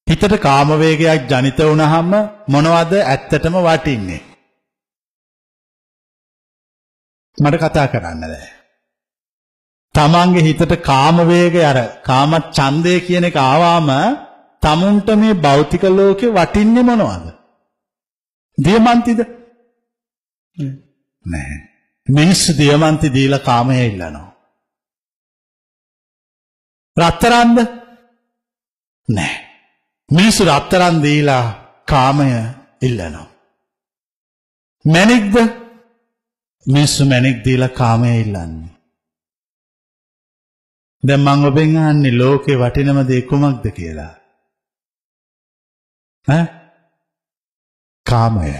හිතට කාම වේගයක් ජනිත වුණාම මොනවද ඇත්තටම වටින්නේ? මට කතා කරන්න බෑ. තමන්ගේ හිතට කාම වේගය අර කාම ඡන්දය කියන එක ආවම තමුන්ට මේ භෞතික ලෝකේ වටින්නේ මොනවද? දියමන්තිද? නෑ. මිනිස්සු දියමන්ති දීලා කාමය ඉල්ලනවා. රත්තරන්ද? නෑ. මිනිස්සු රත්තරන් දීලා කාමය ඉල්ලනවා. මැණික්ද? මිනිස්සු මැණික් දීලා කාමය ඉල්ලන්නේ. දැන් මම ඔබෙන් අහන්නේ ලෝකේ වටිනම දේ කුමක්ද කියලා? කාමය.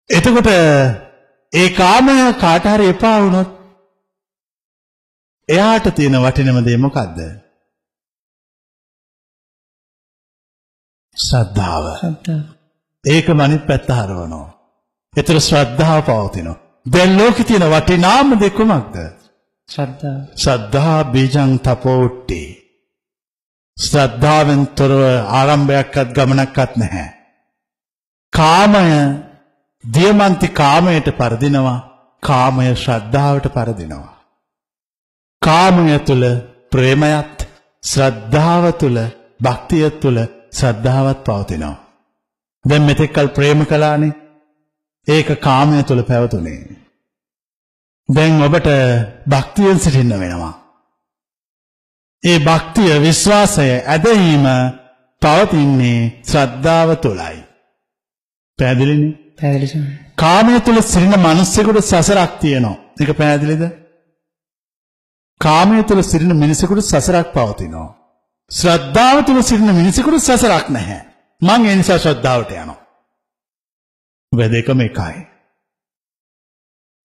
එතකොට ඒ කාමය කාට හරි එපා වුණොත් එයාට තියෙන වටිනම දේ මොකද්ද? ශ්‍රද්ධාව. ඒක මනිත් පැත්ත හරවනවා. ඒතර ශ්‍රද්ධාව පවතිනවා. දැන් ලෝකේ තියෙන වටිනාම දේ කුමක්ද? ශ්‍රද්ධාව. ශ්‍රද්ධා බීජං තපෝට්ටි. ශ්‍රද්ධාවෙන් තොරව ආරම්භයක්වත් ගමනක්වත් නැහැ. කාමය දියමන්ති කාමයට පරදිනවා. කාමය ශ්‍රද්ධාවට පරදිනවා. කාමය තුල ප්‍රේමයත් ශ්‍රද්ධාව තුල භක්තිය තුල ශ්‍රද්ධාවත් පවතිනවා. දැන් මෙතෙක්කල් ප්‍රේම කළානේ. ඒක කාමය තුල පැවතුනේ. දැන් ඔබට භක්තියෙන් සිටින්න වෙනවා. ඒ භක්තිය විශ්වාසය ඇදහිීම පවතින්නේ ශ්‍රද්ධාව තුලයි. පැහැදිලිනේ? පැහැදිලි. කාමය තුල සිටින මිනිසෙකුට සසරක් තියෙනවා. ඒක පැහැදිලිද? කාමය තුල සිටින මිනිසෙකුට සසරක් පවතිනවා. ශ්‍රද්ධාව තුල සිටින මිනිසෙකුට සසරක් නැහැ. මං ඒ නිසා ශ්‍රද්ධාවට යනවා. වෙදේකම එකයි.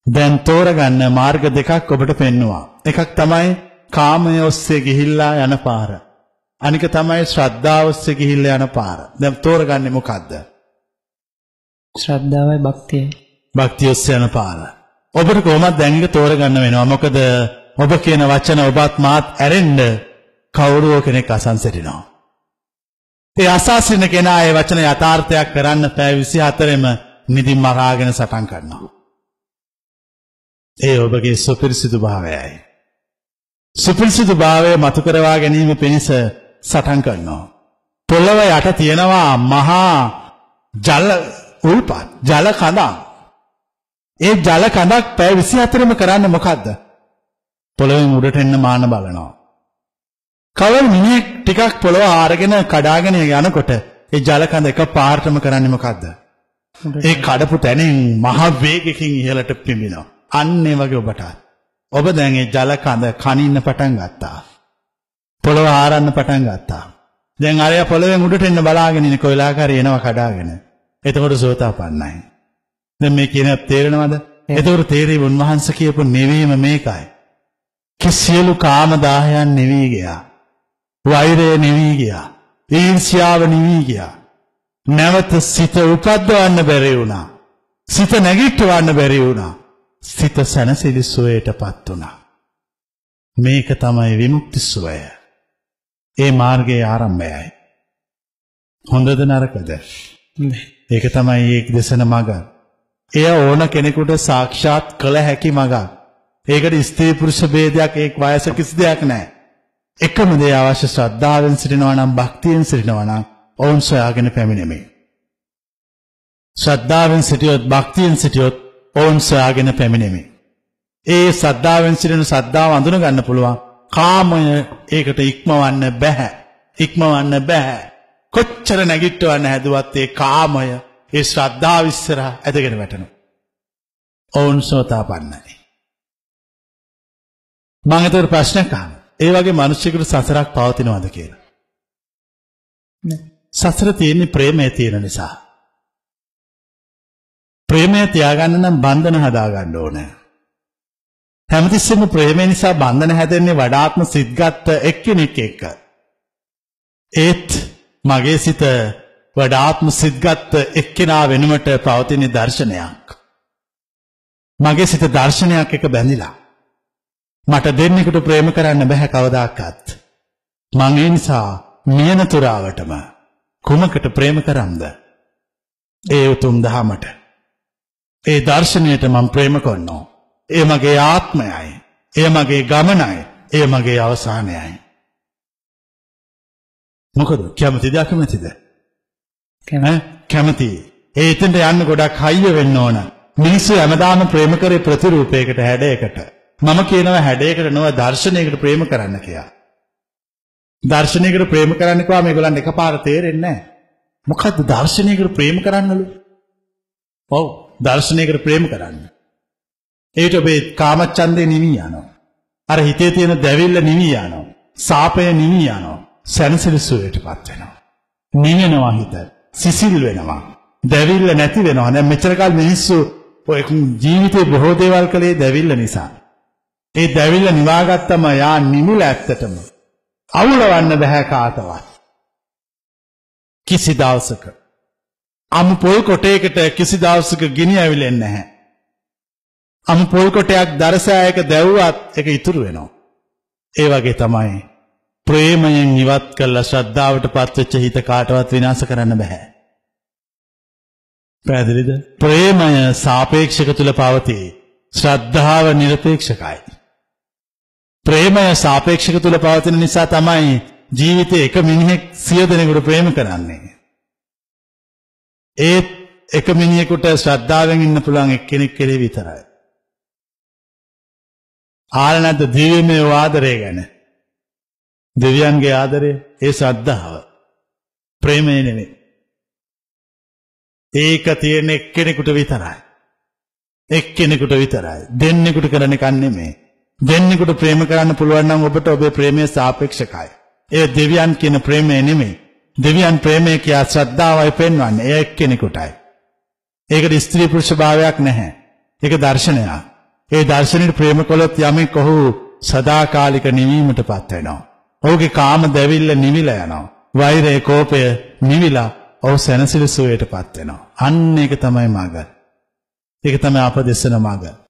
දැන් තෝරගන්න මාර්ග දෙකක් ඔබට පෙන්නවා. එකක් තමයි කාමය ඔස්සේ ගිහිල්ලා යන පාර. අනික තමයි ශ්‍රද්ධාව ඔස්සේ ගිහිල්ලා යන පාර. දැන් තෝරගන්නේ මොකද්ද? ශ්‍රද්ධාවයි භක්තියයි. භක්තිය ඔස්සේ යන පාර. ඔබට කොහොමද දැන් එක තෝරගන්න වෙනවා. මොකද ඔබ කියන වචන ඔබත් මාත් ඇරෙන්න කවුරුව කෙනෙක් අසංසරිනවා. ඒ අසාසින කෙනා ඒ වචන යථාර්ථයක් කරන්න පැය 24ෙම නිදි මරාගෙන සටන් කරනවා. ඒ ඔබගේ සුපිරිසිදු භාවයයි. සුපිරිසිදු භාවය මතු කරවා ගැනීම පිණිස සටන් කරනවා. පොළව යට තියෙනවා මහා ජල උල්පත් ජල කඳක්. ඒ ජල කඳක් පැය 24ෙම කරන්නේ මොකද්ද? පොළවෙන් උඩට එන්න මාන බලනවා. කවර මිනිහෙක් ටිකක් පොළව ආරගෙන කඩාගෙන යනකොට ඒ ජල කඳ එක පාරටම කරන්නේ මොකද්ද? ඒ කඩපු තැනින් මහ වේගකින් ඉහළට පිඹිනවා. අන්න ඒ වගේ ඔබට. ඔබ දැන් ඒ ජල කඳ කනින්න පටන් ගත්තා. පොළව ආරන්න පටන් ගත්තා. දැන් අරයා පොළවෙන් උඩට එන්න බලාගෙන ඉන්නේ කොයිලාකාරී එනවා කඩාගෙන. එතකොට සෝතාපන්නයි. දැන් මේ කියන තේරෙනවද? එතකොට තේරෙයි උන්වහන්සේ කියපු නෙවීම මේකයි. සියලු කාම දාහයන් නිවී ගියා. වෛරය නිවී ගියා. ඊර්ෂ්‍යාව නිවී ගියා. නැවත සිත උපද්දවන්න බැරි වුණා. සිත නැගිටවන්න බැරි වුණා. සිත සැනසෙලි සුවයටපත් වුණා. මේක තමයි විමුක්ති සුවය. ඒ මාර්ගයේ ආරම්භයයි. හොඳද නරකද? ඒක තමයි ඒ දේශන මඟ. එය ඕන කෙනෙකුට සාක්ෂාත් කළ හැකි මඟ. ඒකට ස්ත්‍රී පුරුෂ ભેදයක් එක් වයස කිසි දෙයක් නැහැ. එකම දේ අවශ්‍ය ශ්‍රද්ධාවෙන් සිටිනවා නම් භක්තියෙන් සිටිනවා නම් ඔවුන් සොයාගෙන පැමිණෙමි. ශ්‍රද්ධාවෙන් සිටියොත් භක්තියෙන් සිටියොත් ඔවුන් සොයාගෙන පැමිණෙමි. ඒ ශ්‍රද්ධාවෙන් සිටින ශ්‍රද්ධාව අඳුන ගන්න පුළුවන්. කාමය ඒකට ඉක්මවන්න බෑ. ඉක්මවන්න බෑ. කොච්චර නැගිටවන්න හැදුවත් ඒ කාමය ඒ ශ්‍රද්ධාව ඉස්සරහ ඇදගෙන වැටෙනවා. ඔවුන් සෝතාපන්නයි. මම ඒතර ප්‍රශ්නයක් අහනවා. ඒ වගේ මිනිස්සුන්ට සසරක් පවතිනවද කියලා? සසර තියෙන්නේ ප්‍රේමය තියෙන නිසා. ප්‍රේමය තියාගන්න නම් බන්ධන හදාගන්න ඕනේ. හැමතිස්සෙම ප්‍රේමය නිසා බන්ධන හැදෙන්නේ වඩාත්ම සිත්ගත් එක්කෙනෙක් එක්ක. ඒත් මගේ සිත වඩාත්ම සිත්ගත් එක්කෙනා වෙනුවට පවතින දර්ශනයක්. මගේ සිත දර්ශනයක් එක බැඳිලා. මට දෙන්නෙකුට ප්‍රේම කරන්න බෑ කවදාකවත්. මං ඒ නිසා මියනතුරාවටම කුමකට ප්‍රේම කරන්ද? ඒ උතුම් දහමට. ඒ දර්ශනයට මම ප්‍රේම කරනවා. ඒ මගේ ආත්මයයි. ඒ මගේ ගමනයි. ඒ මගේ අවසානයයි. මොකද කැමතිද අකමැතිද? කැමති. ඒ එතෙන්ට යන්න ගොඩක් හයිය වෙන්න ඕන. මිනිස්සු හැමදාම ප්‍රේම කරේ ප්‍රතිරූපයකට, හැඩයකට. මම කියනවා හැඩයකට නොව දර්ශනයකට ප්‍රේම කරන්න කියලා. දර්ශනයකට ප්‍රේම කරන්න කිව්වා මේගොල්ලන් එකපාර තේරෙන්නේ නැහැ. මොකද්ද දර්ශනයකට ප්‍රේම කරන්නලු? ඔව් දර්ශනයකට ප්‍රේම කරන්න. ඒකට ඔබේ කාමච්ඡන්දේ නිවි යනවා. අර හිතේ තියෙන දැවිල්ල නිවි යනවා. සාපය නිවි යනවා. සැනසෙලසුවටපත් වෙනවා. නිවෙනවා හිත. සිසිල් වෙනවා. දැවිල්ල නැති වෙනවා. දැන් මෙච්චර කාල මිනිස්සු ඔය ජීවිතේ බොහෝ දේවල් කළේ දැවිල්ල නිසා. ඒ දැවිල්ල නිවාගත්තම යා නිමිල ඇත්තටම අවුලවන්න බෑ කාටවත්. කිසි දවසක අමු පොල් කොටයකට කිසි දවසක ගිනි ඇවිලෙන්නේ නැහැ. අමු පොල් කොටයක් දරසෑයක දැවුවත් ඒක ඉතුරු වෙනවා. ඒ වගේ තමයි ප්‍රේමයෙන් ඉවත් කළා ශ්‍රද්ධාවට පත්වෙච්ච හිත කාටවත් විනාශ කරන්න බෑ. පැහැදිලිද? ප්‍රේමය සාපේක්ෂක තුල පවතී. ශ්‍රද්ධාව නිරපේක්ෂකයි. ප්‍රේමය සාපේක්ෂක තුල පවතින නිසා තමයි ජීවිතේ එක මිනිහෙක් 100 දෙනෙකුට ප්‍රේම කරන්නේ. ඒත් එක මිනිහෙකුට ශ්‍රද්ධාවෙන් ඉන්න පුළුවන් එක්කෙනෙක් කෙරේ විතරයි. ආල නැද්ද දිව්‍යමය ආදරය ගැන? දෙවියන්ගේ ආදරය ඒ ශ්‍රද්ධාව. ප්‍රේමය නෙමෙයි. ඒක තියෙන එක්කෙනෙකුට විතරයි. එක්කෙනෙකුට විතරයි. දෙන්නෙකුට කරන එකක් නෙමෙයි. දෙන්නෙකුට ප්‍රේම කරන්න පුළුවන් නම් ඔබට ඔබේ ප්‍රේමය සාපේක්ෂකයි. ඒ දෙවියන් කියන ප්‍රේමය නෙමෙයි. දෙවියන් ප්‍රේමය කියා ශ්‍රද්ධාවයි පෙන්වන්නේ. ඒ එක්කෙනෙකුටයි. ඒකට ස්ත්‍රී පුරුෂ භාවයක් නැහැ. ඒක දර්ශනයක්. ඒ දර්ශනෙට ප්‍රේම කළොත් යමෙක් ඔහු සදාකාලික නිවීමටපත් වෙනවා. ඔහුගේ කාම දැවිල්ල නිවිලා යනවා. වෛරය, කෝපය නිවිලා ඔහු සැනසෙලසුවටපත් වෙනවා. අන්න ඒක තමයි මඟ. ඒක තමයි අප දෙසන මඟ.